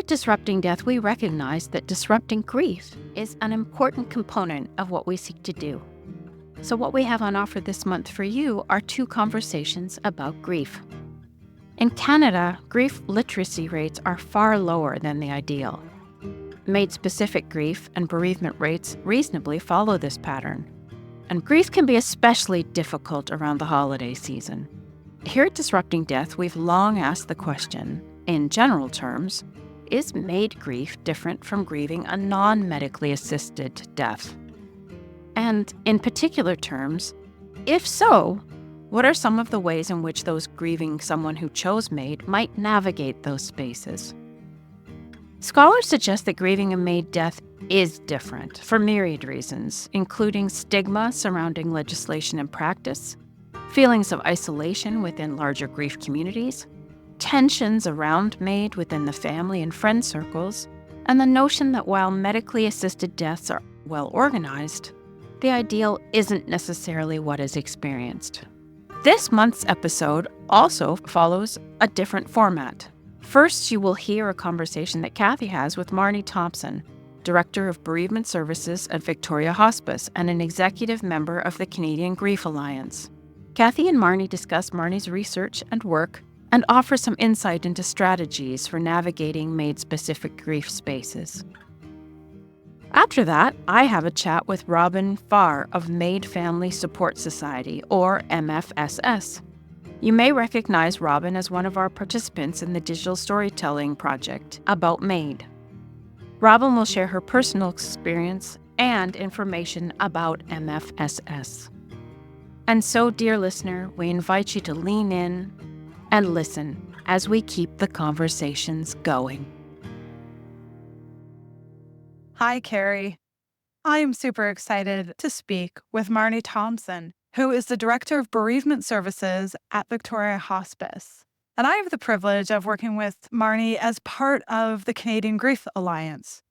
at Disrupting Death, we recognize that disrupting grief is an important component of what we seek to do. So what we have on offer this month for you are 2 conversations about grief. In Canada, grief literacy rates are far lower than the ideal. MAID-specific grief and bereavement rates reasonably follow this pattern. And grief can be especially difficult around the holiday season. Here at Disrupting Death, we've long asked the question, in general terms, is MAID grief different from grieving a non-medically assisted death? And in particular terms, if so, what are some of the ways in which those grieving someone who chose MAID might navigate those spaces? Scholars suggest that grieving a MAID death is different for myriad reasons, including stigma surrounding legislation and practice, feelings of isolation within larger grief communities, tensions around MAID within the family and friend circles, and the notion that while medically assisted deaths are well organized, the ideal isn't necessarily what is experienced. This month's episode also follows a different format. First, you will hear a conversation that Kathy has with Marney Thompson, Director of Bereavement Services at Victoria Hospice and an executive member of the Canadian Grief Alliance. Kathy and Marney discuss Marney's research and work and offer some insight into strategies for navigating MAID-specific grief spaces. After that, I have a chat with Robin Farr of MAID Family Support Society, or MFSS. You may recognize Robin as one of our participants in the digital storytelling project about MAID. Robin will share her personal experience and information about MFSS. And so, dear listener, we invite you to lean in and listen as we keep the conversations going. Hi, Keri. I am super excited to speak with Marney Thompson, who is the Director of Bereavement Services at Victoria Hospice. And I have the privilege of working with Marney as part of the Canadian Grief Alliance.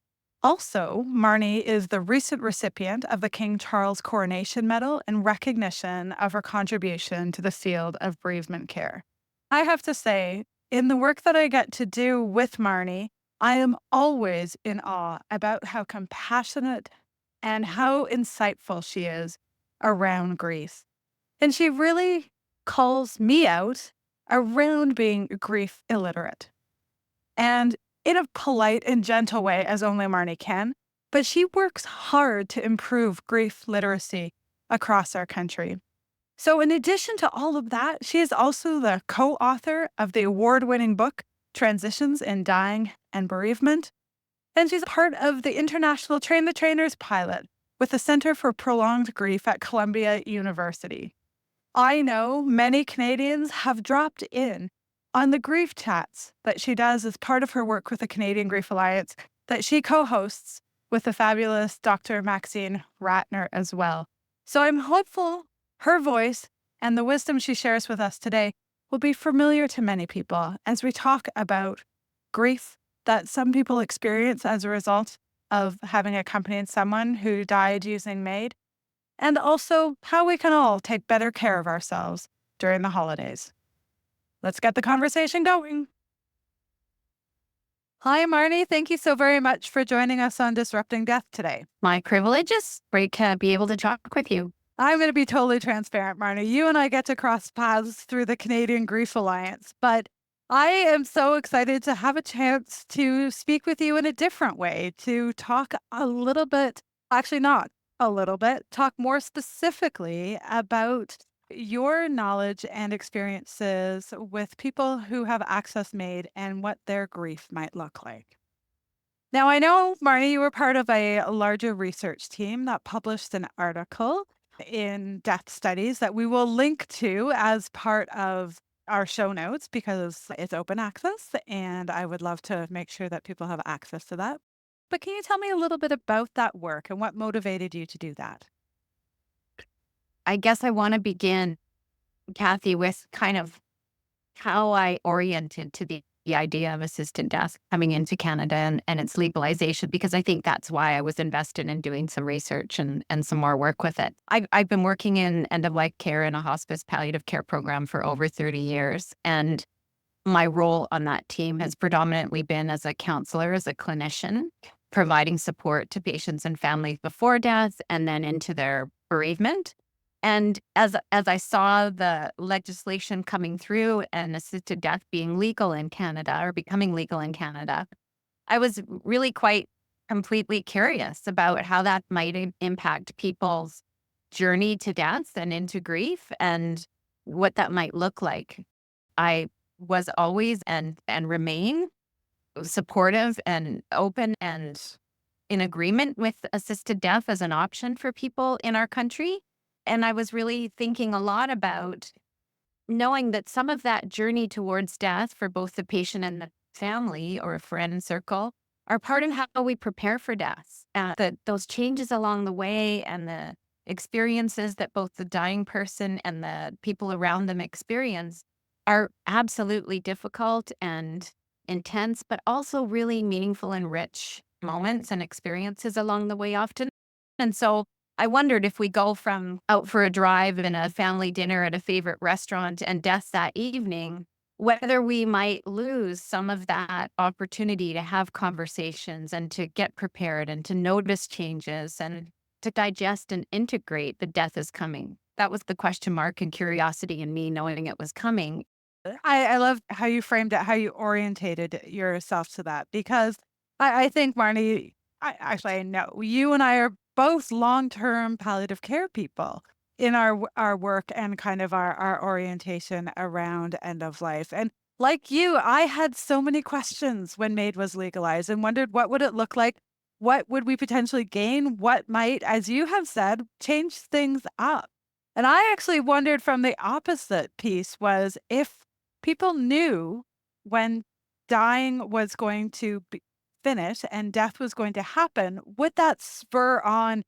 Also, Marney is the recent recipient of the King Charles Coronation Medal in recognition of her contribution to the field of bereavement care. I have to say, in the work that I get to do with Marney, I am always in awe about how compassionate and how insightful she is around grief. And she really calls me out around being grief illiterate. And in a polite and gentle way, as only Marney can, but she works hard to improve grief literacy across our country. So in addition to all of that, she is also the co-author of the award-winning book, Transitions in Dying and Bereavement, and she's part of the International Train the Trainers pilot with the Center for Prolonged Grief at Columbia University. I know many Canadians have dropped in on the grief chats that she does as part of her work with the Canadian Grief Alliance that she co-hosts with the fabulous Dr. Maxine Ratner as well. So I'm hopeful her voice and the wisdom she shares with us today will be familiar to many people as we talk about grief that some people experience as a result of having accompanied someone who died using MAID, and also how we can all take better care of ourselves during the holidays. Let's get the conversation going. Hi, Marney. Thank you so very much for joining us on Disrupting Death today. My privilege is great to be able to talk with you. I'm going to be totally transparent, Marney. You and I get to cross paths through the Canadian Grief Alliance, but I am so excited to have a chance to speak with you in a different way, to talk a little bit, actually not a little bit, talk more specifically about your knowledge and experiences with people who have access MAID and what their grief might look like. Now, I know, Marney, you were part of a larger research team that published an article in Death Studies that we will link to as part of our show notes because it's open access and I would love to make sure that people have access to that. But can you tell me a little bit about that work and what motivated you to do that? I guess I want to begin, Kathy, with kind of how I oriented to the idea of assisted death coming into Canada and its legalization, because I think that's why I was invested in doing some research and some more work with it. I've been working in end-of-life care in a hospice palliative care program for over 30 years. And My role on that team has predominantly been as a counselor, as a clinician, providing support to patients and families before death and then into their bereavement. And as I saw the legislation coming through and assisted death being legal in Canada or becoming legal in Canada, I was really quite completely curious about how that might impact people's journey to death and into grief and what that might look like. I was always and remain supportive and open and in agreement with assisted death as an option for people in our country. And I was really thinking a lot about knowing that some of that journey towards death for both the patient and the family or a friend circle are part of how we prepare for death. That those changes along the way and the experiences that both the dying person and the people around them experience are absolutely difficult and intense, but also really meaningful and rich moments and experiences along the way often. And so I wondered if we go from out for a drive and a family dinner at a favorite restaurant and death that evening, whether we might lose some of that opportunity to have conversations and to get prepared and to notice changes and to digest and integrate the death is coming. That was the question mark and curiosity in me knowing it was coming. I love how you framed it, how you orientated yourself to that, because I think, Marnie, I know you and I are both long-term palliative care people in our work and kind of our orientation around end of life. And like you, I had so many questions when MAID was legalized and wondered what would it look like? What would we potentially gain? What might, as you have said, change things up? And I actually wondered from the opposite piece was if people knew when dying was going to be finish and death was going to happen, would that spur on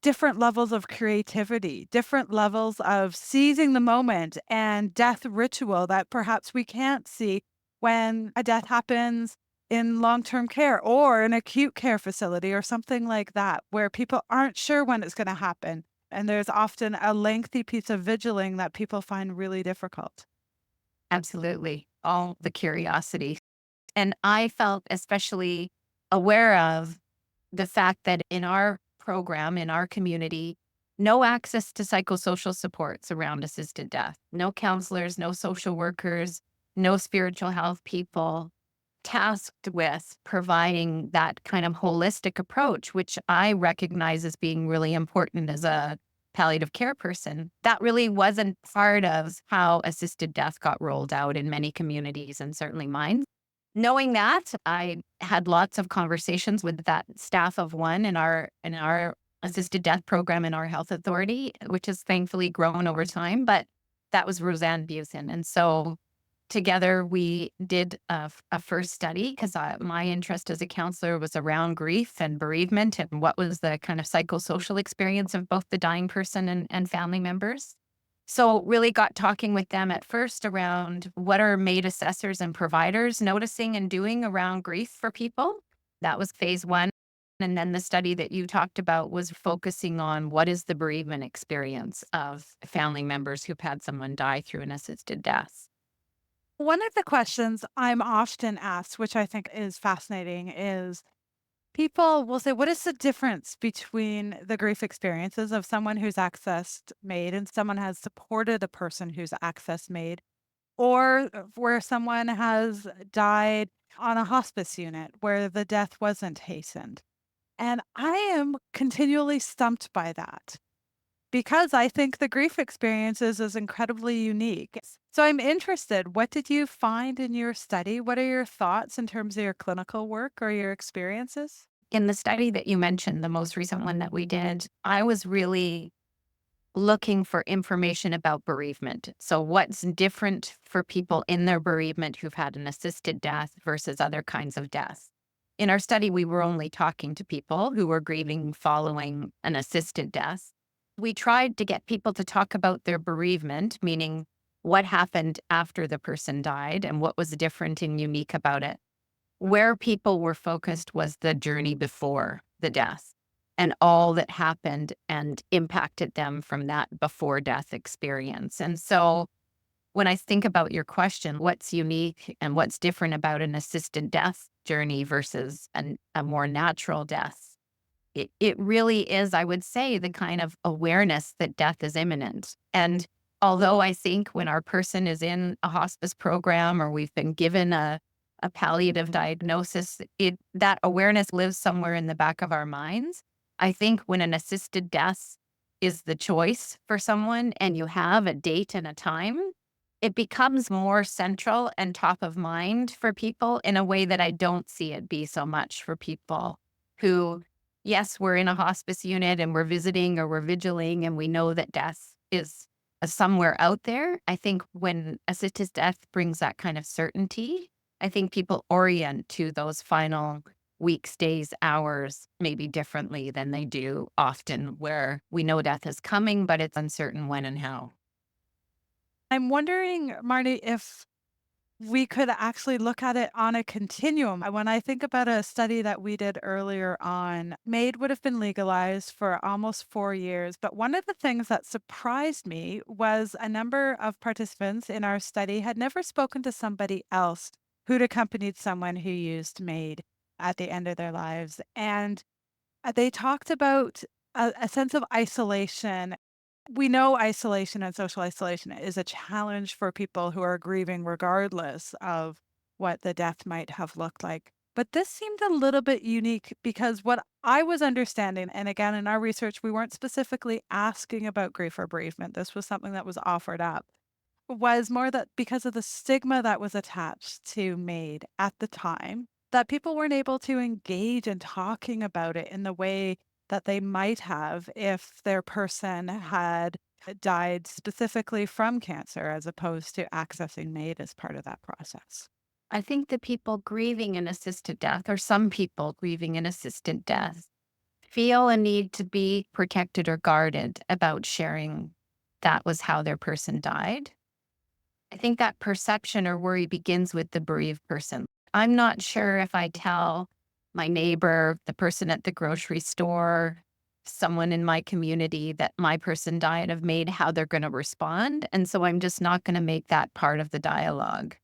different levels of creativity, different levels of seizing the moment and death ritual that perhaps we can't see when a death happens in long-term care or an acute care facility or something like that, where people aren't sure when it's going to happen. And there's often a lengthy piece of vigiling that people find really difficult. Absolutely. All the curiosity. And I felt especially aware of the fact that in our program, in our community, no access to psychosocial supports around assisted death, no counselors, no social workers, no spiritual health people tasked with providing that kind of holistic approach, which I recognize as being really important as a palliative care person. That really wasn't part of how assisted death got rolled out in many communities and certainly mine. Knowing that, I had lots of conversations with that staff of one in our assisted death program in our health authority, which has thankfully grown over time. But that was Roseanne Busin. And so together we did a first study because my interest as a counselor was around grief and bereavement and what was the kind of psychosocial experience of both the dying person and family members. So really got talking with them at first around what are MAID assessors and providers noticing and doing around grief for people. That was phase one. And then the study that you talked about was focusing on what is the bereavement experience of family members who've had someone die through an assisted death. One of the questions I'm often asked, which I think is fascinating, is people will say, what is the difference between the grief experiences of someone who's accessed MAID and someone has supported a person who's accessed MAID, or where someone has died on a hospice unit where the death wasn't hastened? And I am continually stumped by that because I think the grief experiences is incredibly unique. So I'm interested, what did you find in your study? What are your thoughts in terms of your clinical work or your experiences? In the study that you mentioned, the most recent one that we did, I was really looking for information about bereavement. So what's different for people in their bereavement who've had an assisted death versus other kinds of deaths. In our study, we were only talking to people who were grieving following an assisted death. We tried to get people to talk about their bereavement, meaning what happened after the person died and what was different and unique about it. Where people were focused was the journey before the death and all that happened and impacted them from that before death experience. And so when I think about your question, what's unique and what's different about an assisted death journey versus a more natural death? It really is, I would say, the kind of awareness that death is imminent. And although I think when our person is in a hospice program or we've been given a palliative diagnosis, that awareness lives somewhere in the back of our minds. I think when an assisted death is the choice for someone and you have a date and a time, it becomes more central and top of mind for people in a way that I don't see it be so much for people who, yes, we're in a hospice unit and we're visiting or we're vigiling and we know that death is somewhere out there. I think when assisted death brings that kind of certainty, I think people orient to those final weeks, days, hours, maybe differently than they do often, where we know death is coming, but it's uncertain when and how. I'm wondering, Marty, if we could actually look at it on a continuum. When I think about a study that we did earlier on, MAID would have been legalized for almost 4 years. But one of the things that surprised me was a number of participants in our study had never spoken to somebody else who'd accompanied someone who used MAID at the end of their lives. And they talked about a sense of isolation. We know isolation and social isolation is a challenge for people who are grieving, regardless of what the death might have looked like. But this seemed a little bit unique because what I was understanding, and again, in our research, we weren't specifically asking about grief or bereavement. This was something that was offered up, was more that because of the stigma that was attached to MAID at the time, that people weren't able to engage in talking about it in the way that they might have if their person had died specifically from cancer as opposed to accessing MAID as part of that process. I think the people grieving an assisted death, or some people grieving an assisted death, feel a need to be protected or guarded about sharing that was how their person died. I think that perception or worry begins with the bereaved person. I'm not sure if I tell my neighbor, the person at the grocery store, someone in my community that my person died of MAID, how they're going to respond. And so I'm just not going to make that part of the dialogue.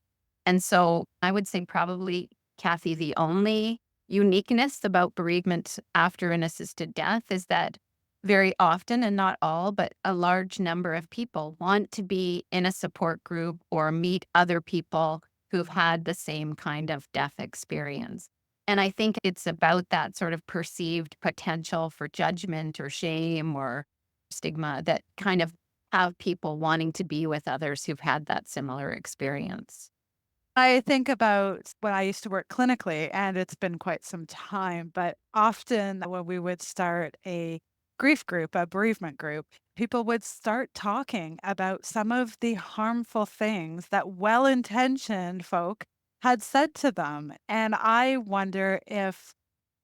And so I would say probably, Kathy, the only uniqueness about bereavement after an assisted death is that very often, and not all, but a large number of people want to be in a support group or meet other people who've had the same kind of death experience. And I think it's about that sort of perceived potential for judgment or shame or stigma that kind of have people wanting to be with others who've had that similar experience. I think about when I used to work clinically, and it's been quite some time, but often when we would start a grief group, a bereavement group, people would start talking about some of the harmful things that well intentioned folk had said to them. And I wonder if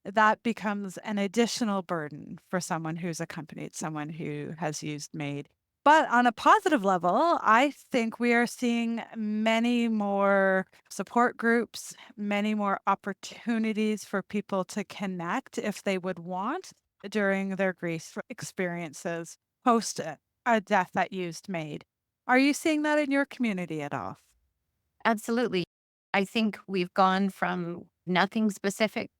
that becomes an additional burden for someone who's accompanied someone who has used MAID. But on a positive level, I think we are seeing many more support groups, many more opportunities for people to connect if they would want during their grief experiences post a death that used MAID. Are you seeing that in your community at all? Absolutely. I think we've gone from nothing specific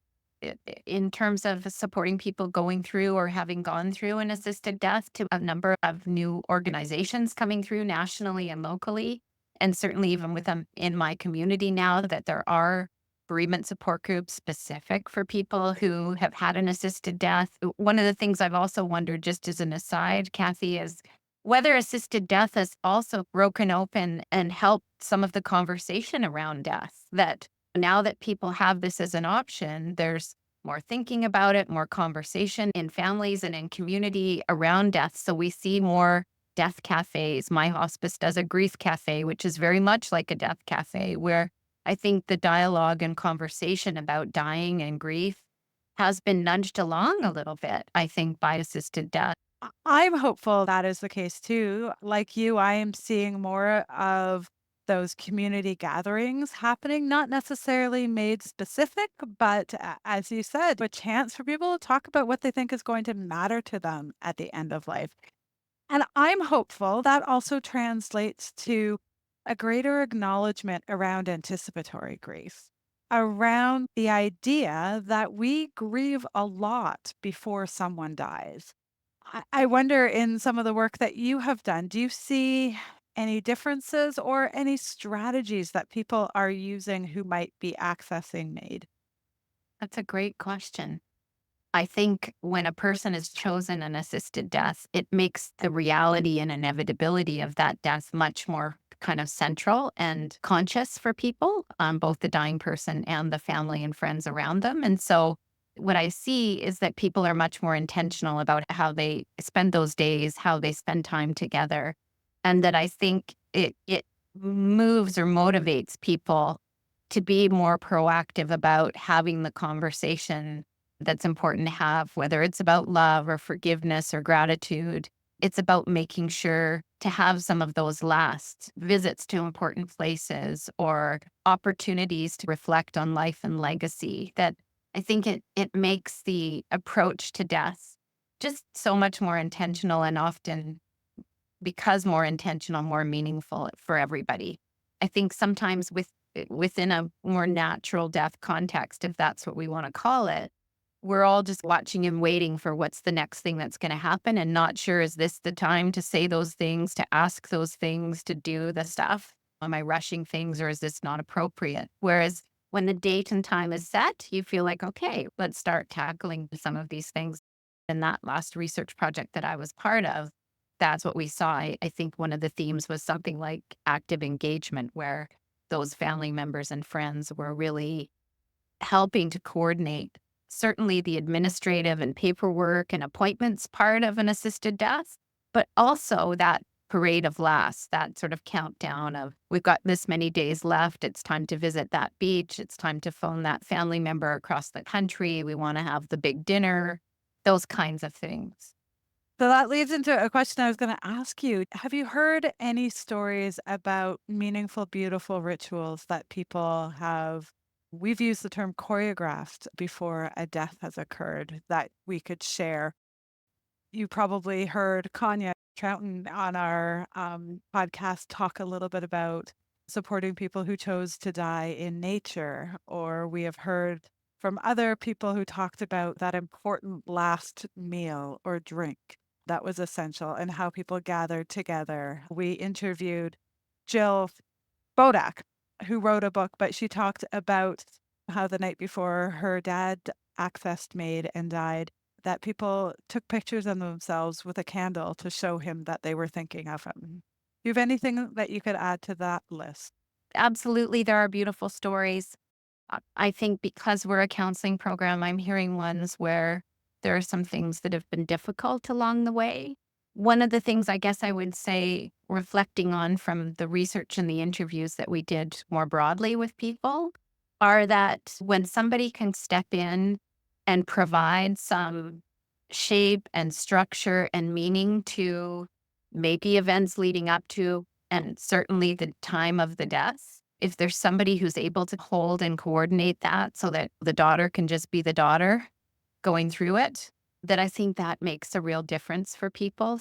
in terms of supporting people going through or having gone through an assisted death to a number of new organizations coming through nationally and locally. And certainly even with them in my community now that there are bereavement support groups specific for people who have had an assisted death. One of the things I've also wondered, just as an aside, Kathy, is whether assisted death has also broken open and helped some of the conversation around death. That now that people have this as an option, there's more thinking about it, more conversation in families and in community around death. So we see more death cafes. My hospice does a grief cafe, which is very much like a death cafe, where I think the dialogue and conversation about dying and grief has been nudged along a little bit, I think, by assisted death. I'm hopeful that is the case too. Like you, I am seeing more of those community gatherings happening, not necessarily made specific, but as you said, a chance for people to talk about what they think is going to matter to them at the end of life. And I'm hopeful that also translates to a greater acknowledgement around anticipatory grief, around the idea that we grieve a lot before someone dies. I wonder, in some of the work that you have done, do you see any differences or any strategies that people are using who might be accessing MAID? That's a great question. I think when a person has chosen an assisted death, it makes the reality and inevitability of that death much more kind of central and conscious for people, both the dying person and the family and friends around them. And so what I see is that people are much more intentional about how they spend those days, how they spend time together. And that I think it moves or motivates people to be more proactive about having the conversation that's important to have, whether it's about love or forgiveness or gratitude. It's about making sure to have some of those last visits to important places or opportunities to reflect on life and legacy. That I think it makes the approach to death just so much more intentional, and often, because more intentional, more meaningful for everybody. I think sometimes within a more natural death context, if that's what we want to call it, we're all just watching and waiting for what's the next thing that's going to happen, and not sure, is this the time to say those things, to ask those things, to do the stuff? Am I rushing things, or is this not appropriate? Whereas when the date and time is set, you feel like, okay, let's start tackling some of these things. In that last research project that I was part of, that's what we saw. I think one of the themes was something like active engagement, where those family members and friends were really helping to coordinate certainly the administrative and paperwork and appointments part of an assisted death, but also that parade of last, that sort of countdown of, we've got this many days left. It's time to visit that beach. It's time to phone that family member across the country. We want to have the big dinner, those kinds of things. So that leads into a question I was going to ask you. Have you heard any stories about meaningful, beautiful rituals that people have? We've used the term choreographed before a death has occurred that we could share. You probably heard Kanya Troughton on our podcast talk a little bit about supporting people who chose to die in nature, or we have heard from other people who talked about that important last meal or drink that was essential and how people gathered together. We interviewed Jill Bodak, who wrote a book, but she talked about how the night before her dad accessed MAID and died, that people took pictures of themselves with a candle to show him that they were thinking of him. Do you have anything that you could add to that list? Absolutely, there are beautiful stories. I think because we're a counseling program, I'm hearing ones where there are some things that have been difficult along the way. One of the things I guess I would say, reflecting on from the research and the interviews that we did more broadly with people, are that when somebody can step in and provide some shape and structure and meaning to maybe events leading up to, and certainly the time of the death, if there's somebody who's able to hold and coordinate that so that the daughter can just be the daughter going through it, that I think that makes a real difference for people.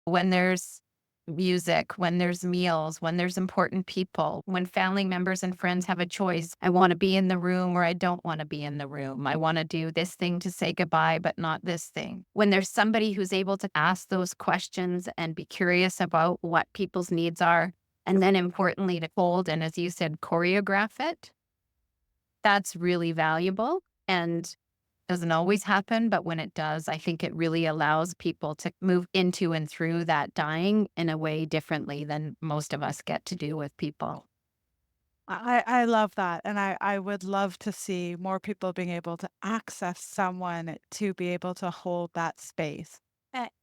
When there's music, when there's meals, when there's important people, when family members and friends have a choice, I want to be in the room or I don't want to be in the room. I want to do this thing to say goodbye, but not this thing. When there's somebody who's able to ask those questions and be curious about what people's needs are, and then importantly to hold and, as you said, choreograph it, that's really valuable. And doesn't always happen, but when it does, I think it really allows people to move into and through that dying in a way differently than most of us get to do with people. I love that. And I would love to see more people being able to access someone to be able to hold that space.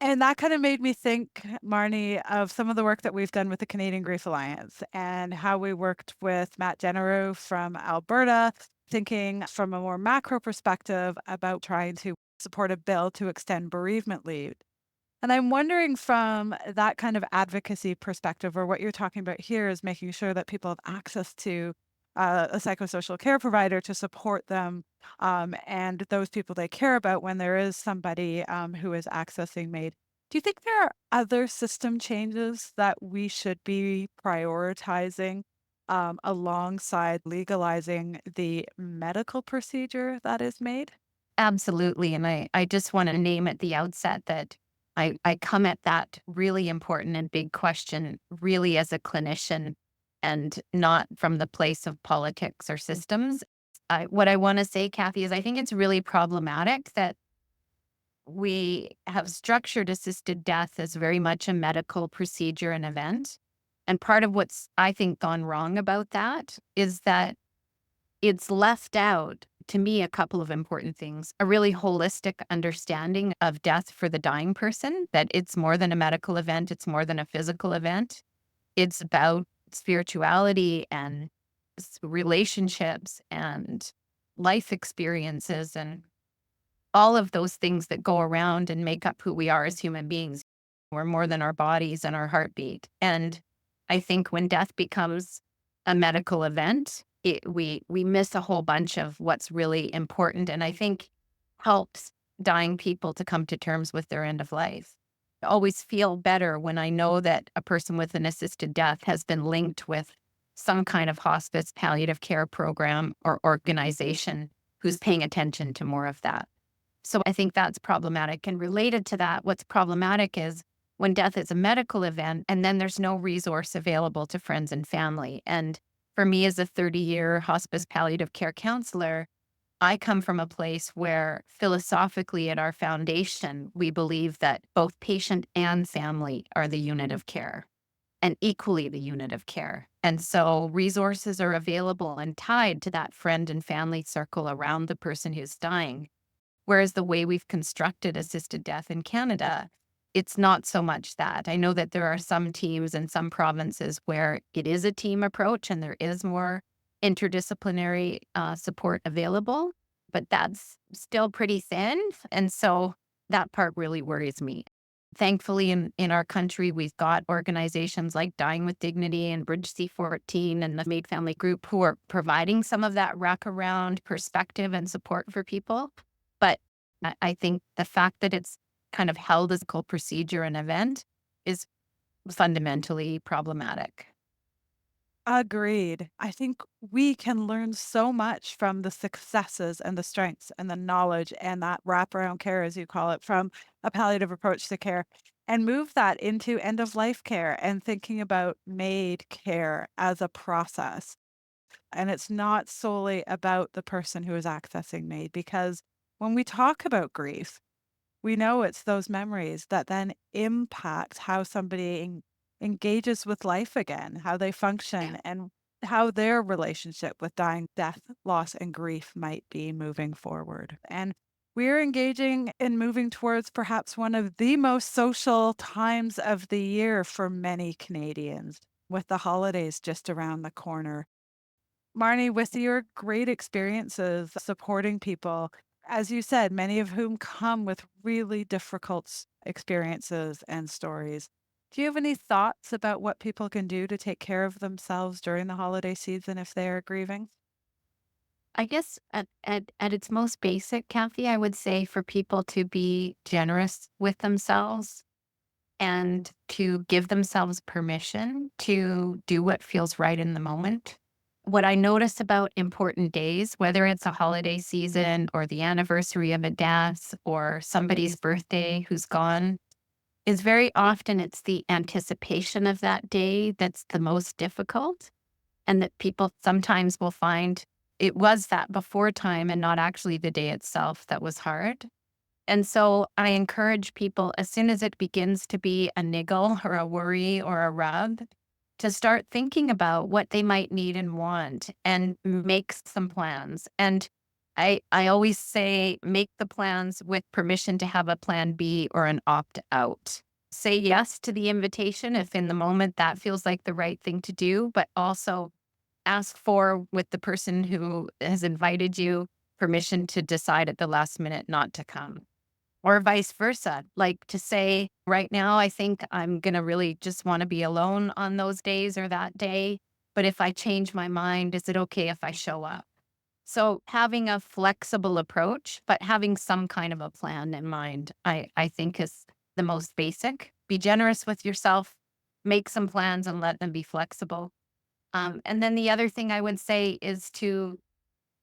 And that kind of made me think, Marnie, of some of the work that we've done with the Canadian Grief Alliance and how we worked with Matt Genereux from Alberta, thinking from a more macro perspective about trying to support a bill to extend bereavement leave. And I'm wondering, from that kind of advocacy perspective, or what you're talking about here is making sure that people have access to a psychosocial care provider to support them, and those people they care about when there is somebody who is accessing MAID. Do you think there are other system changes that we should be prioritizing alongside legalizing the medical procedure that is MAID? Absolutely. And I just want to name at the outset that I come at that really important and big question really as a clinician and not from the place of politics or systems. What I want to say, Kathy, is I think it's really problematic that we have structured assisted death as very much a medical procedure and event. And part of what's, I think, gone wrong about that is that it's left out, to me, a couple of important things. A really holistic understanding of death for the dying person, that it's more than a medical event, it's more than a physical event. It's about spirituality and relationships and life experiences and all of those things that go around and make up who we are as human beings. We're more than our bodies and our heartbeat. And I think when death becomes a medical event, we miss a whole bunch of what's really important, and I think helps dying people to come to terms with their end of life. I always feel better when I know that a person with an assisted death has been linked with some kind of hospice palliative care program or organization who's paying attention to more of that. So I think that's problematic. And related to that, what's problematic is when death is a medical event and then there's no resource available to friends and family. And for me, as a 30-year hospice palliative care counselor, I come from a place where philosophically at our foundation, we believe that both patient and family are the unit of care and equally the unit of care. And so resources are available and tied to that friend and family circle around the person who's dying. Whereas the way we've constructed assisted death in Canada, it's not so much that. I know that there are some teams in some provinces where it is a team approach and there is more interdisciplinary support available, but that's still pretty thin. And so that part really worries me. Thankfully, in our country, we've got organizations like Dying with Dignity and Bridge C14 and the MAID Family Group who are providing some of that wraparound perspective and support for people. But I think the fact that it's kind of held as a cold procedure and event is fundamentally problematic. Agreed. I think we can learn so much from the successes and the strengths and the knowledge and that wraparound care, as you call it, from a palliative approach to care and move that into end of life care and thinking about MAID care as a process. And it's not solely about the person who is accessing MAID because when we talk about grief, we know it's those memories that then impact how somebody engages with life again, how they Yeah. function, and how their relationship with dying, death, loss, and grief might be moving forward. And we're engaging in moving towards perhaps one of the most social times of the year for many Canadians, with the holidays just around the corner. Marnie, with your great experiences supporting people, as you said, many of whom come with really difficult experiences and stories. Do you have any thoughts about what people can do to take care of themselves during the holiday season if they are grieving? I guess at its most basic, Kathy, I would say for people to be generous with themselves and to give themselves permission to do what feels right in the moment. What I notice about important days, whether it's a holiday season or the anniversary of a death or somebody's birthday who's gone, is very often it's the anticipation of that day that's the most difficult. And that people sometimes will find it was that before time and not actually the day itself that was hard. And so I encourage people as soon as it begins to be a niggle or a worry or a rub, to start thinking about what they might need and want and make some plans. And I always say make the plans with permission to have a plan B or an opt out. Say yes to the invitation if in the moment that feels like the right thing to do, but also ask for with the person who has invited you permission to decide at the last minute not to come or vice versa. Like to say, right now, I think I'm going to really just want to be alone on those days or that day. But if I change my mind, is it okay if I show up? So having a flexible approach, but having some kind of a plan in mind, I think is the most basic. Be generous with yourself, make some plans and let them be flexible. And then the other thing I would say is to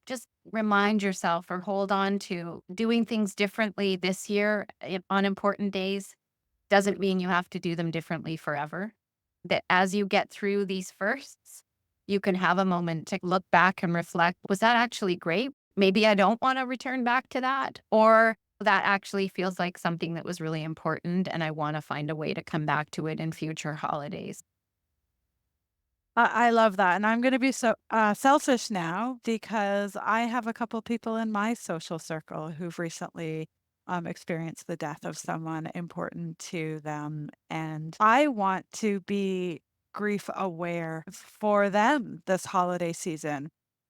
just remind yourself or hold on to doing things differently this year on important days doesn't mean you have to do them differently forever. That as you get through these firsts, you can have a moment to look back and reflect, was that actually great? Maybe I don't want to return back to that, or that actually feels like something that was really important and I want to find a way to come back to it in future holidays. I love that. And I'm going to be so selfish now because I have a couple people in my social circle who've recently experienced the death of someone important to them. And I want to be grief aware for them this holiday season.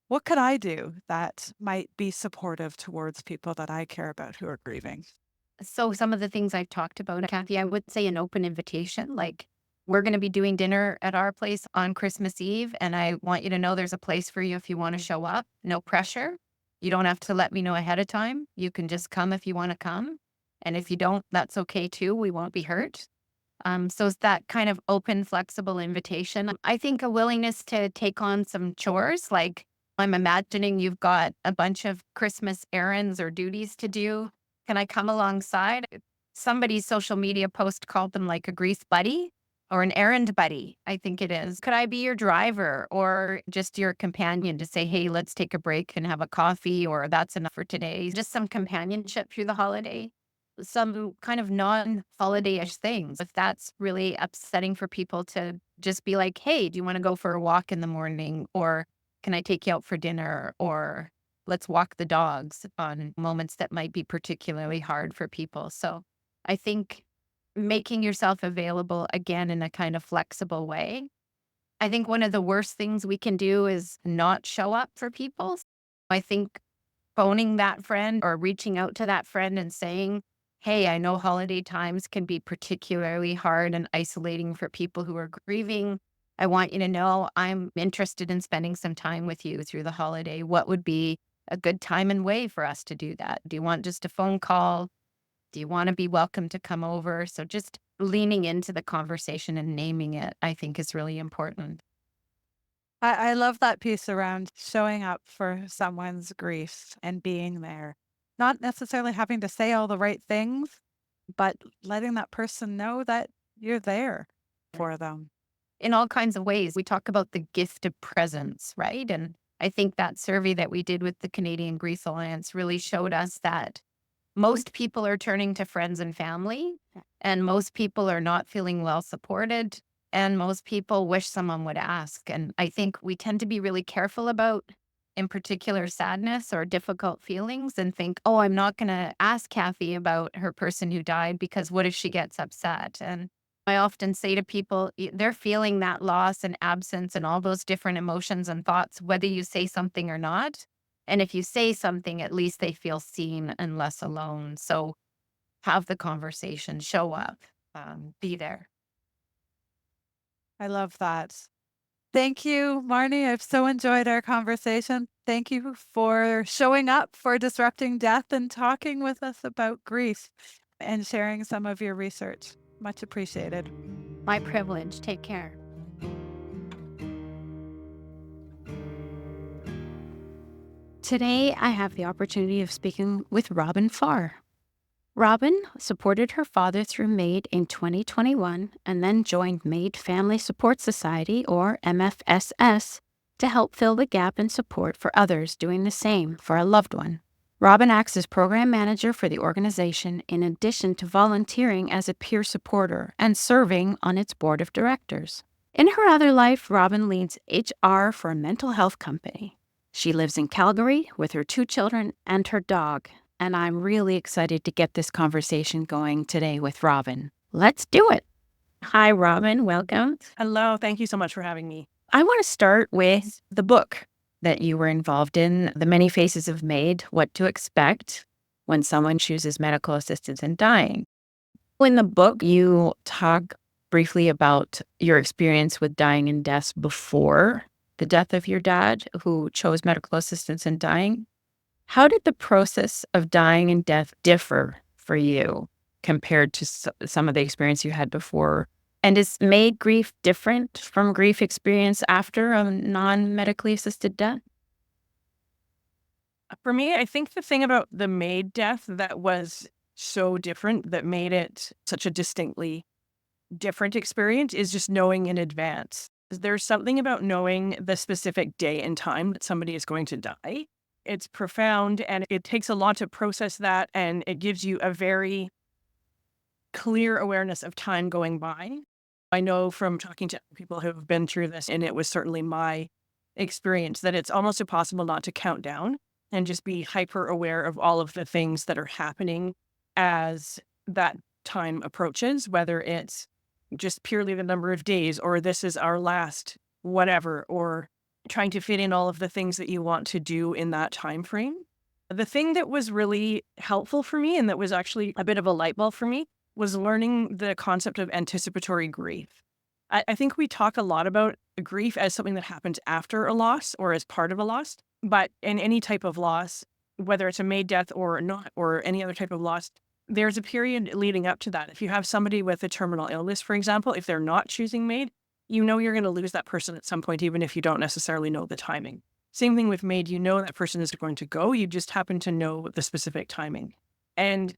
What could I do that might be supportive towards people that I care about who are grieving? So some of the things I've talked about, Kathy, I would say an open invitation, like we're going to be doing dinner at our place on Christmas Eve, and I want you to know there's a place for you if you want to show up. No pressure. You don't have to let me know ahead of time. You can just come if you want to come. And if you don't, that's okay too. We won't be hurt. So it's that kind of open, flexible invitation. I think a willingness to take on some chores, like I'm imagining you've got a bunch of Christmas errands or duties to do. Can I come alongside? Somebody's social media post called them like a grief buddy or an errand buddy, I think it is. Could I be your driver or just your companion to say, hey, let's take a break and have a coffee, or that's enough for today? Just some companionship through the holiday, some kind of non-holiday-ish things. If that's really upsetting for people, to just be like, hey, do you want to go for a walk in the morning? Or can I take you out for dinner? Or let's walk the dogs on moments that might be particularly hard for people. So I think making yourself available again in a kind of flexible way. I think one of the worst things we can do is not show up for people. I think phoning that friend or reaching out to that friend and saying, hey, I know holiday times can be particularly hard and isolating for people who are grieving. I want you to know I'm interested in spending some time with you through the holiday. What would be a good time and way for us to do that? Do you want just a phone call? Do you want to be welcome to come over? So just leaning into the conversation and naming it, I think, is really important. I love that piece around showing up for someone's grief and being there. Not necessarily having to say all the right things, but letting that person know that you're there for them. In all kinds of ways. We talk about the gift of presence, right? And I think that survey that we did with the Canadian Grief Alliance really showed us that most people are turning to friends and family, and most people are not feeling well supported, and most people wish someone would ask. And I think we tend to be really careful about, in particular, sadness or difficult feelings, and think, oh, I'm not going to ask Kathy about her person who died because what if she gets upset? And I often say to people, they're feeling that loss and absence and all those different emotions and thoughts, whether you say something or not. And if you say something, at least they feel seen and less alone. So have the conversation, show up, be there. I love that. Thank you, Marnie. I've so enjoyed our conversation. Thank you for showing up for Disrupting Death and talking with us about grief and sharing some of your research. Much appreciated. My privilege. Take care. Today, I have the opportunity of speaking with Robin Farr. Robin supported her father through MAID in 2021 and then joined MAID Family Support Society, or MFSS, to help fill the gap in support for others doing the same for a loved one. Robin acts as program manager for the organization in addition to volunteering as a peer supporter and serving on its board of directors. In her other life, Robin leads HR for a mental health company. She lives in Calgary with her 2 children and her dog, and I'm really excited to get this conversation going today with Robin. Let's do it. Hi, Robin. Welcome. Hello. Thank you so much for having me. I want to start with the book that you were involved in, The Many Faces of MAID, What to Expect When Someone Chooses Medical Assistance in Dying. In the book, you talk briefly about your experience with dying and death before the death of your dad, who chose medical assistance in dying. How did the process of dying and death differ for you? compared to some of the experience you had before? And is MAID grief different from grief experience after a non-medically assisted death? For me, I think the thing about the MAID death that was so different, that made it such a distinctly different experience, is just knowing in advance. There's something about knowing the specific day and time that somebody is going to die. It's profound, and it takes a lot to process that, and it gives you a very clear awareness of time going by. I know from talking to people who have been through this, and it was certainly my experience, that it's almost impossible not to count down and just be hyper aware of all of the things that are happening as that time approaches, whether it's just purely the number of days, or this is our last whatever, or trying to fit in all of the things that you want to do in that time frame. The thing that was really helpful for me, and that was actually a bit of a light bulb for me, was learning the concept of anticipatory grief. I think we talk a lot about grief as something that happens after a loss or as part of a loss, but in any type of loss, whether it's a MAID death or not, or any other type of loss, there's a period leading up to that. If you have somebody with a terminal illness, for example, if they're not choosing MAID, you know you're going to lose that person at some point, even if you don't necessarily know the timing. Same thing with MAID, you know that person is going to go, you just happen to know the specific timing. And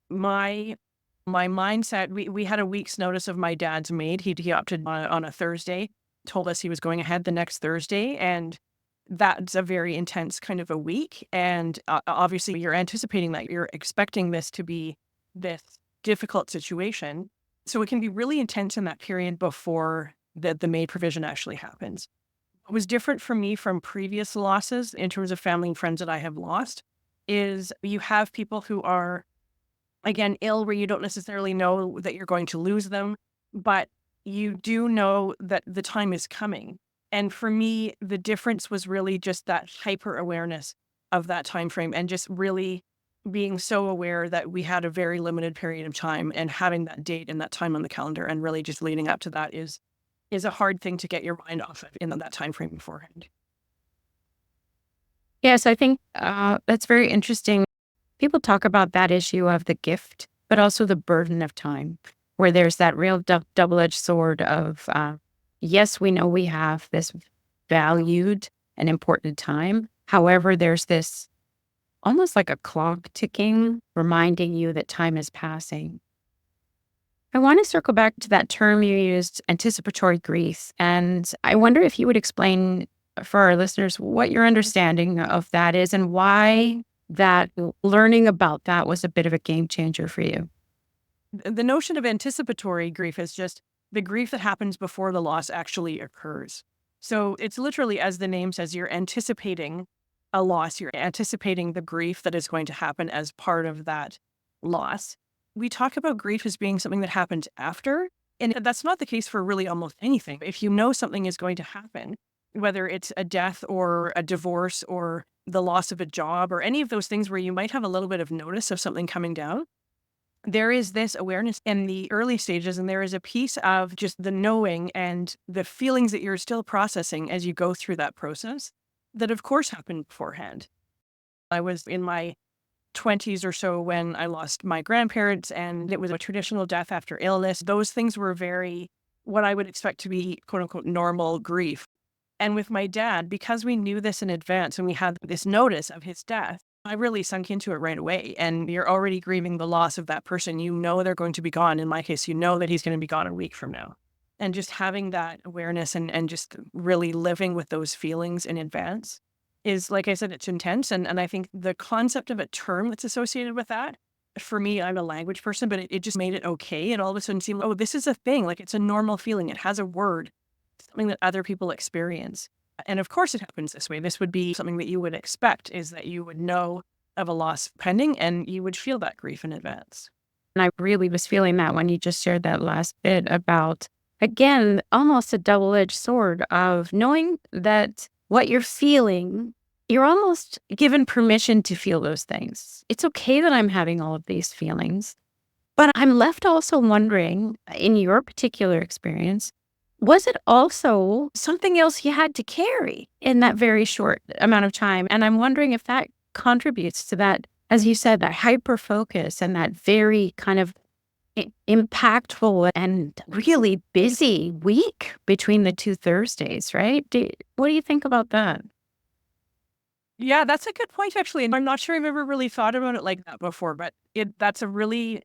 my mindset, we had a week's notice of my dad's MAID. He opted on a Thursday, told us he was going ahead the next Thursday, and that's a very intense kind of a week. And obviously you're anticipating that, you're expecting this to be this difficult situation. So it can be really intense in that period before the MAID provision actually happens. What was different for me from previous losses in terms of family and friends that I have lost is you have people who are, again, ill, where you don't necessarily know that you're going to lose them, but you do know that the time is coming. And for me, the difference was really just that hyper awareness of that time frame, and just really being so aware that we had a very limited period of time, and having that date and that time on the calendar, and really just leading up to that is a hard thing to get your mind off of in that time frame beforehand. Yes, I think that's very interesting. People talk about that issue of the gift, but also the burden of time, where there's that real double-edged sword of, yes, we know we have this valued and important time. However, there's this almost like a clock ticking, reminding you that time is passing. I want to circle back to that term you used, anticipatory grief. And I wonder if you would explain for our listeners what your understanding of that is, and why that learning about that was a bit of a game changer for you. The notion of anticipatory grief is just the grief that happens before the loss actually occurs. So it's literally, as the name says, you're anticipating a loss. You're anticipating the grief that is going to happen as part of that loss. We talk about grief as being something that happens after, and that's not the case for really almost anything. If you know something is going to happen, whether it's a death or a divorce or the loss of a job or any of those things where you might have a little bit of notice of something coming down, there is this awareness in the early stages, and there is a piece of just the knowing and the feelings that you're still processing as you go through that process that of course happened beforehand. I was in my 20s or so when I lost my grandparents, and it was a traditional death after illness. Those things were very, what I would expect to be quote unquote normal grief. And with my dad, because we knew this in advance and we had this notice of his death, I really sunk into it right away. And you're already grieving the loss of that person. You know they're going to be gone. In my case, you know that he's going to be gone a week from now. And just having that awareness and just really living with those feelings in advance is, like I said, it's intense. And I think the concept of a term that's associated with that, for me, I'm a language person, but it just made it okay. It all of a sudden seemed, oh, this is a thing. Like, it's a normal feeling. It has a word, something that other people experience. And of course it happens this way. This would be something that you would expect, is that you would know of a loss pending and you would feel that grief in advance. And I really was feeling that when you just shared that last bit about, again, almost a double-edged sword of knowing that what you're feeling, you're almost given permission to feel those things. It's okay that I'm having all of these feelings, but I'm left also wondering, in your particular experience, was it also something else you had to carry in that very short amount of time? And I'm wondering if that contributes to that, as you said, that hyper focus and that very kind of impactful and really busy week between the two Thursdays, right? What do you think about that? Yeah, that's a good point, actually. And I'm not sure I've ever really thought about it like that before, but that's a really,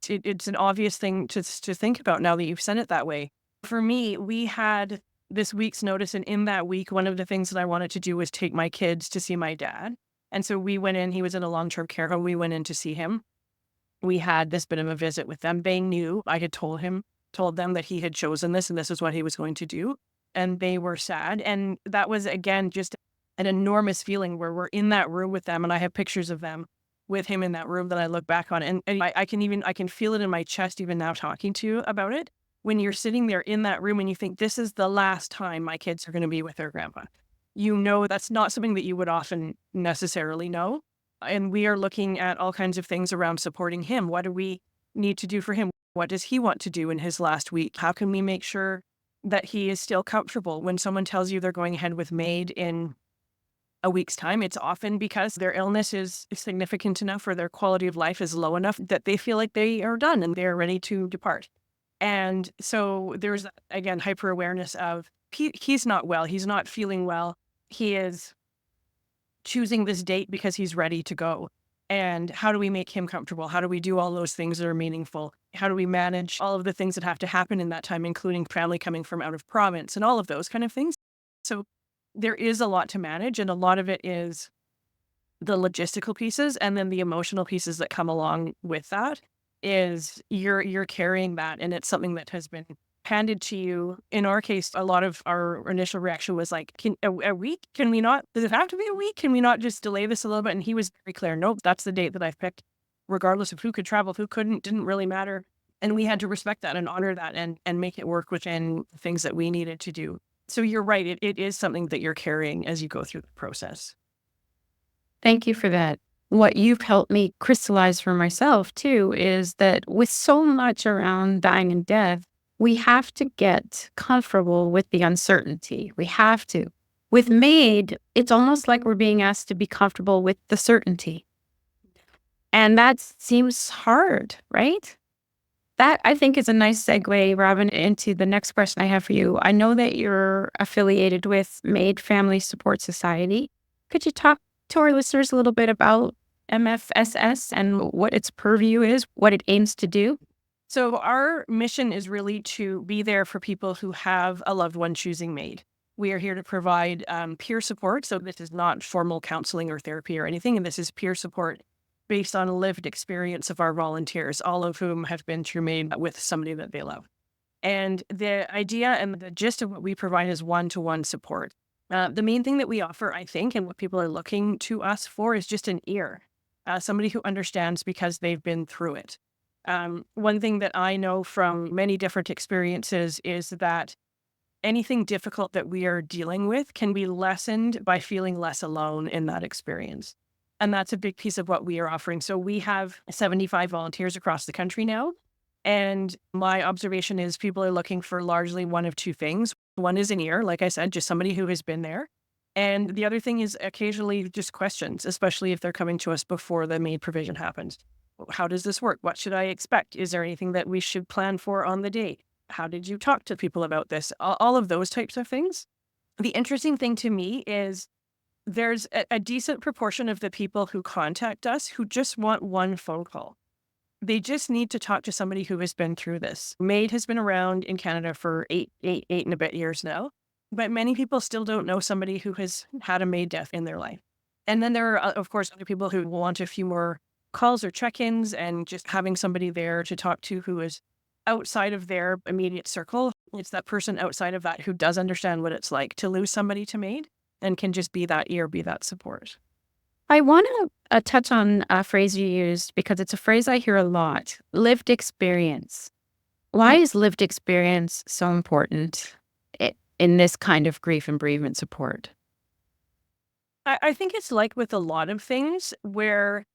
it's an obvious thing to think about now that you've said it that way. For me, we had this week's notice, and in that week, one of the things that I wanted to do was take my kids to see my dad. And so we went in, he was in a long-term care home. We went in to see him. We had this bit of a visit with them. They knew I had told them that he had chosen this and this is what he was going to do. And they were sad. And that was, again, just an enormous feeling where we're in that room with them. And I have pictures of them with him in that room that I look back on. And I can feel it in my chest even now talking to you about it. When you're sitting there in that room and you think, this is the last time my kids are going to be with their grandpa. You know, that's not something that you would often necessarily know. And we are looking at all kinds of things around supporting him. What do we need to do for him? What does he want to do in his last week? How can we make sure that he is still comfortable? When someone tells you they're going ahead with MAID in a week's time, it's often because their illness is significant enough or their quality of life is low enough that they feel like they are done and they're ready to depart. And so there's, again, hyper awareness of he's not well. He's not feeling well. He is choosing this date because he's ready to go. And how do we make him comfortable? How do we do all those things that are meaningful? How do we manage all of the things that have to happen in that time, including family coming from out of province and all of those kind of things? So there is a lot to manage, and a lot of it is the logistical pieces, and then the emotional pieces that come along with that is you're carrying that, and it's something that has been handed to you. In our case, a lot of our initial reaction was like, a week? Can we not? Does it have to be a week? Can we not just delay this a little bit? And he was very clear. Nope, that's the date that I've picked, regardless of who could travel, who couldn't, didn't really matter. And we had to respect that and honor that and make it work within things that we needed to do. So you're right. It is something that you're carrying as you go through the process. Thank you for that. What you've helped me crystallize for myself too is that with so much around dying and death, we have to get comfortable with the uncertainty. We have to. With MAID, it's almost like we're being asked to be comfortable with the certainty. And that seems hard, right? That, I think, is a nice segue, Robin, into the next question I have for you. I know that you're affiliated with MAID Family Support Society. Could you talk to our listeners a little bit about MFSS and what its purview is, what it aims to do? So our mission is really to be there for people who have a loved one choosing MAID. We are here to provide peer support. So this is not formal counseling or therapy or anything. And this is peer support based on lived experience of our volunteers, all of whom have been through MAID with somebody that they love. And the idea and the gist of what we provide is one-to-one support. The main thing that we offer, I think, and what people are looking to us for is just an ear, somebody who understands because they've been through it. One thing that I know from many different experiences is that anything difficult that we are dealing with can be lessened by feeling less alone in that experience. And that's a big piece of what we are offering. So we have 75 volunteers across the country now. And my observation is people are looking for largely one of two things. One is an ear, like I said, just somebody who has been there. And the other thing is occasionally just questions, especially if they're coming to us before the MAID provision happens. How does this work? What should I expect? Is there anything that we should plan for on the day? How did you talk to people about this? All of those types of things. The interesting thing to me is there's a decent proportion of the people who contact us who just want one phone call. They just need to talk to somebody who has been through this. MAID has been around in Canada for eight and a bit years now, but many people still don't know somebody who has had a MAID death in their life. And then there are, of course, other people who want a few more calls or check-ins and just having somebody there to talk to who is outside of their immediate circle. It's that person outside of that who does understand what it's like to lose somebody to MAID and can just be that ear, be that support. I want to touch on a phrase you used because it's a phrase I hear a lot, lived experience. Why is lived experience so important in this kind of grief and bereavement support? I think it's like with a lot of things where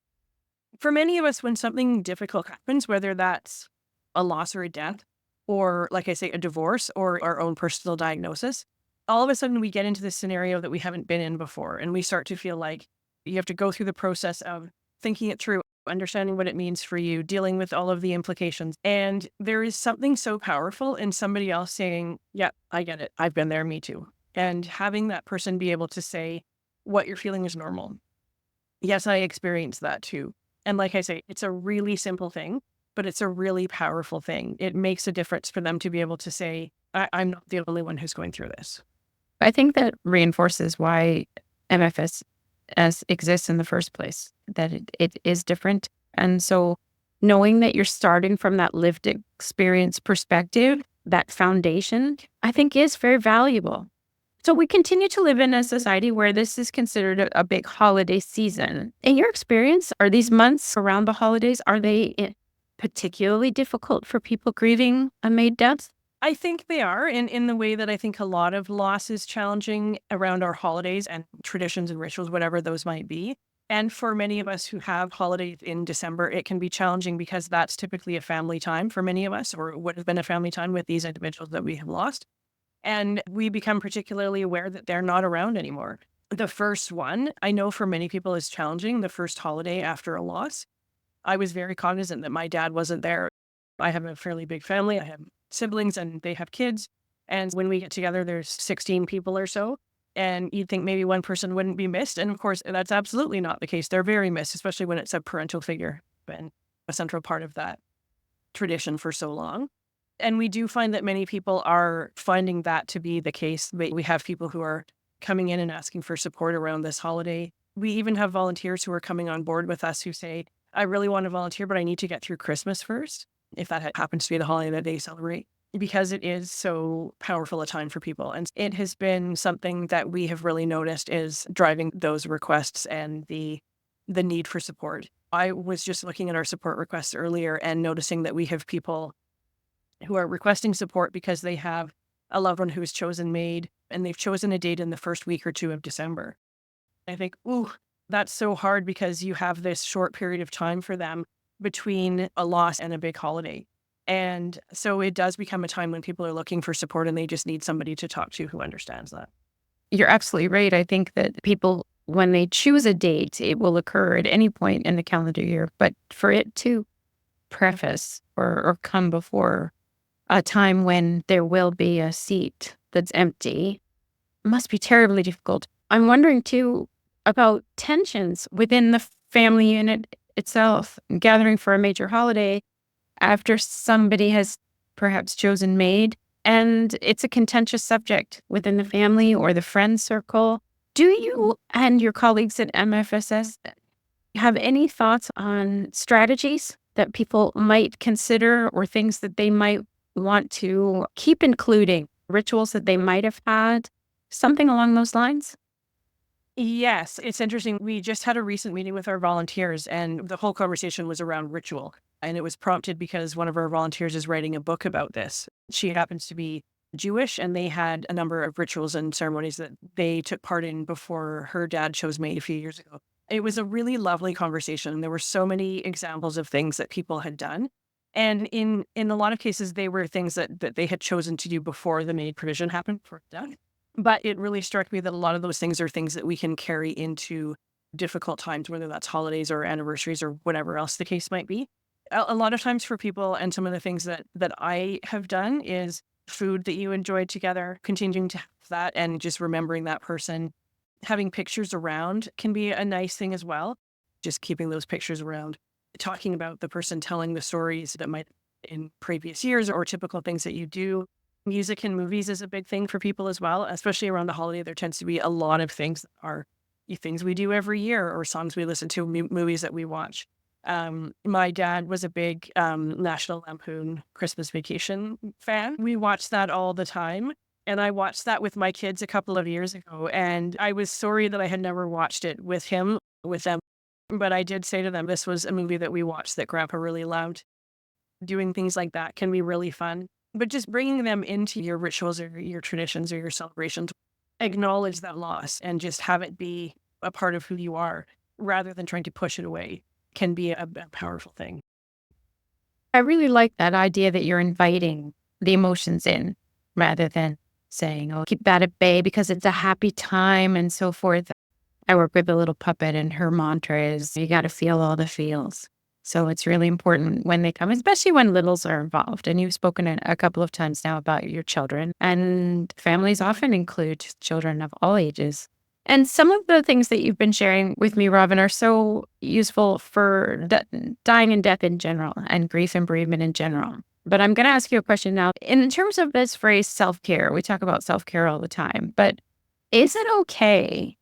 for many of us, when something difficult happens, whether that's a loss or a death, or like I say, a divorce or our own personal diagnosis, all of a sudden we get into this scenario that we haven't been in before. And we start to feel like you have to go through the process of thinking it through. understanding what it means for you, dealing with all of the implications. And there is something so powerful in somebody else saying, yeah, I get it. I've been there, me too. And having that person be able to say, what you're feeling is normal. Yes, I experienced that too. And like I say, it's a really simple thing, but it's a really powerful thing. It makes a difference for them to be able to say, I'm not the only one who's going through this. I think that reinforces why MFS exists in the first place, that it is different. And so knowing that you're starting from that lived experience perspective, that foundation, I think is very valuable. So we continue to live in a society where this is considered a big holiday season. In your experience, are these months around the holidays, are they particularly difficult for people grieving a MAID death? I think they are in the way that I think a lot of loss is challenging around our holidays and traditions and rituals, whatever those might be. And for many of us who have holidays in December, it can be challenging because that's typically a family time for many of us, or it would have been a family time with these individuals that we have lost. And we become particularly aware that they're not around anymore. The first one, I know for many people is challenging, the first holiday after a loss. I was very cognizant that my dad wasn't there. I have a fairly big family. I have siblings and they have kids. And when we get together, there's 16 people or so. And you'd think maybe one person wouldn't be missed. And of course, that's absolutely not the case. They're very missed, especially when it's a parental figure and a central part of that tradition for so long. And we do find that many people are finding that to be the case. We have people who are coming in and asking for support around this holiday. We even have volunteers who are coming on board with us who say, I really want to volunteer, but I need to get through Christmas first, if that happens to be the holiday that they celebrate, because it is so powerful a time for people. And it has been something that we have really noticed is driving those requests and the need for support. I was just looking at our support requests earlier and noticing that we have people who are requesting support because they have a loved one who has chosen MAID and they've chosen a date in the first week or two of December. I think, ooh, that's so hard because you have this short period of time for them between a loss and a big holiday. And so it does become a time when people are looking for support and they just need somebody to talk to who understands that. You're absolutely right. I think that people, when they choose a date, it will occur at any point in the calendar year. But for it to preface or come before a time when there will be a seat that's empty must be terribly difficult. I'm wondering too about tensions within the family unit itself, gathering for a major holiday after somebody has perhaps chosen MAID, and it's a contentious subject within the family or the friend circle. Do you and your colleagues at MFSS have any thoughts on strategies that people might consider or things that they might want to keep including, rituals that they might have had, something along those lines? Yes, it's interesting. We just had a recent meeting with our volunteers and the whole conversation was around ritual. And it was prompted because one of our volunteers is writing a book about this. She happens to be Jewish and they had a number of rituals and ceremonies that they took part in before her dad chose MAID a few years ago. It was a really lovely conversation. There were so many examples of things that people had done. And in a lot of cases, they were things that they had chosen to do before the MAID provision happened for death. But it really struck me that a lot of those things are things that we can carry into difficult times, whether that's holidays or anniversaries or whatever else the case might be. A lot of times for people, and some of the things that I have done is food that you enjoyed together, continuing to have that and just remembering that person. Having pictures around can be a nice thing as well. Just keeping those pictures around. Talking about the person, telling the stories that might in previous years or typical things that you do. Music and movies is a big thing for people as well, especially around the holiday. There tends to be a lot of things that are things we do every year or songs we listen to, movies that we watch. My dad was a big National Lampoon Christmas Vacation fan. We watched that all the time. And I watched that with my kids a couple of years ago. And I was sorry that I had never watched it with them. But I did say to them, this was a movie that we watched that Grandpa really loved. Doing things like that can be really fun. But just bringing them into your rituals or your traditions or your celebrations, acknowledge that loss and just have it be a part of who you are rather than trying to push it away can be a powerful thing. I really like that idea that you're inviting the emotions in rather than saying, oh, keep that at bay because it's a happy time and so forth. I work with a little puppet and her mantra is, you got to feel all the feels. So it's really important when they come, especially when littles are involved. And you've spoken a couple of times now about your children, and families often include children of all ages. And some of the things that you've been sharing with me, Robin, are so useful for dying and death in general and grief and bereavement in general. But I'm going to ask you a question now. In terms of this phrase, self-care, we talk about self-care all the time, but is it okay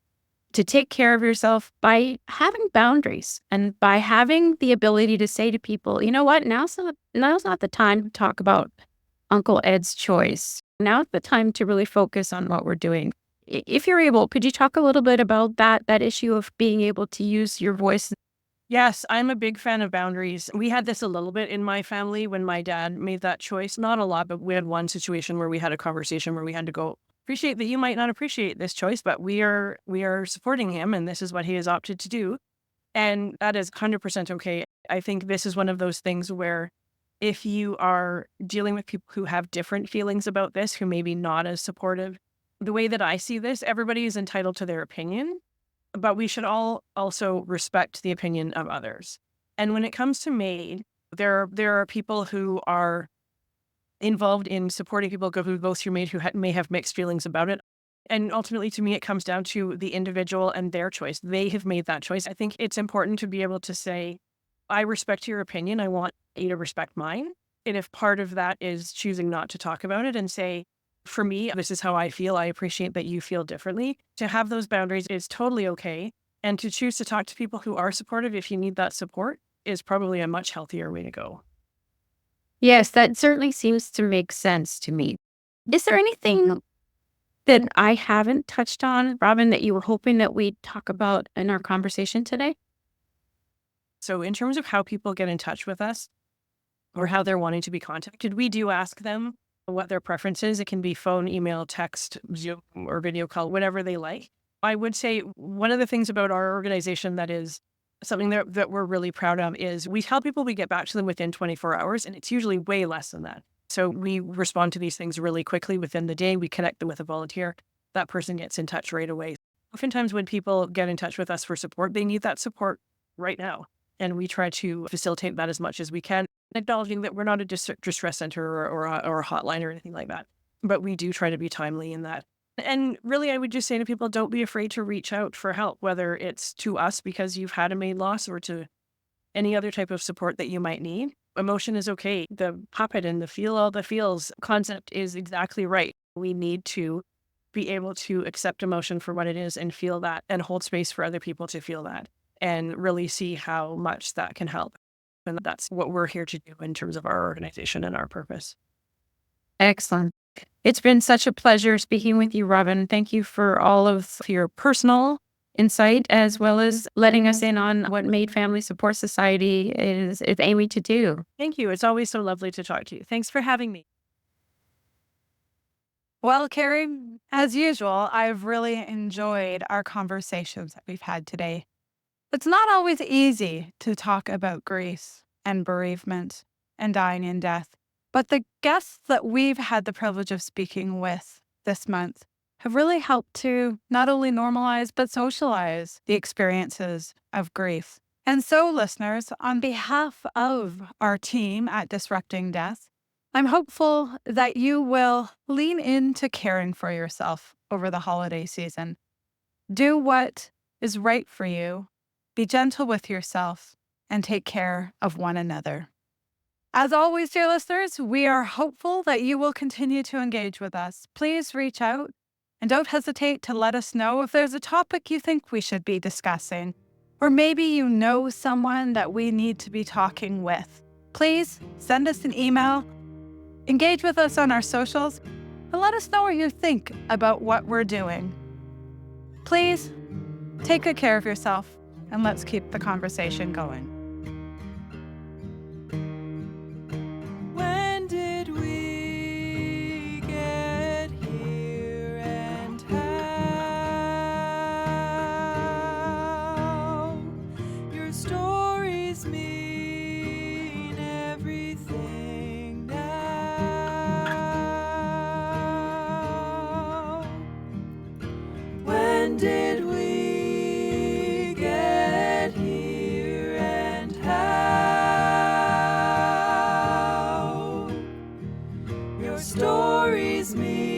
to take care of yourself by having boundaries and by having the ability to say to people, you know what, now's not the time to talk about Uncle Ed's choice. Now's the time to really focus on what we're doing. If you're able, could you talk a little bit about that issue of being able to use your voice? Yes, I'm a big fan of boundaries. We had this a little bit in my family when my dad made that choice. Not a lot, but we had one situation where we had a conversation where we had to go, appreciate that you might not appreciate this choice, but we are supporting him, and this is what he has opted to do. And that is 100% okay. I think this is one of those things where if you are dealing with people who have different feelings about this, who may be not as supportive, the way that I see this, everybody is entitled to their opinion, but we should all also respect the opinion of others. And when it comes to MAID, there are people who are involved in supporting people who go through MAID who may have mixed feelings about it. And ultimately, to me, it comes down to the individual and their choice. They have made that choice. I think it's important to be able to say, I respect your opinion. I want you to respect mine. And if part of that is choosing not to talk about it and say, for me, this is how I feel. I appreciate that you feel differently. To have those boundaries is totally okay. And to choose to talk to people who are supportive if you need that support is probably a much healthier way to go. Yes, that certainly seems to make sense to me. Is there anything that I haven't touched on, Robin, that you were hoping that we'd talk about in our conversation today? So in terms of how people get in touch with us or how they're wanting to be contacted, we do ask them what their preference is. It can be phone, email, text, Zoom, or video call, whatever they like. I would say one of the things about our organization that is something that we're really proud of is we tell people we get back to them within 24 hours, and it's usually way less than that. So we respond to these things really quickly within the day. We connect them with a volunteer. That person gets in touch right away. Oftentimes when people get in touch with us for support, they need that support right now. And we try to facilitate that as much as we can, acknowledging that we're not a distress center or a hotline or anything like that. But we do try to be timely in that. And really, I would just say to people, don't be afraid to reach out for help, whether it's to us because you've had a MAID loss or to any other type of support that you might need. Emotion is okay. The pop it and the feel all the feels concept is exactly right. We need to be able to accept emotion for what it is and feel that and hold space for other people to feel that and really see how much that can help. And that's what we're here to do in terms of our organization and our purpose. Excellent. It's been such a pleasure speaking with you, Robin. Thank you for all of your personal insight, as well as letting us in on what MAID Family Support Society is aiming to do. Thank you. It's always so lovely to talk to you. Thanks for having me. Well, Keri, as usual, I've really enjoyed our conversations that we've had today. It's not always easy to talk about grief and bereavement and dying and death, but the guests that we've had the privilege of speaking with this month have really helped to not only normalize, but socialize the experiences of grief. And so, listeners, on behalf of our team at Disrupting Death, I'm hopeful that you will lean into caring for yourself over the holiday season. Do what is right for you. Be gentle with yourself and take care of one another. As always, dear listeners, we are hopeful that you will continue to engage with us. Please reach out and don't hesitate to let us know if there's a topic you think we should be discussing, or maybe you know someone that we need to be talking with. Please send us an email, engage with us on our socials, and let us know what you think about what we're doing. Please take good care of yourself, and let's keep the conversation going. When did we get here and how? Your stories mean everything now. When did we get here and stories mean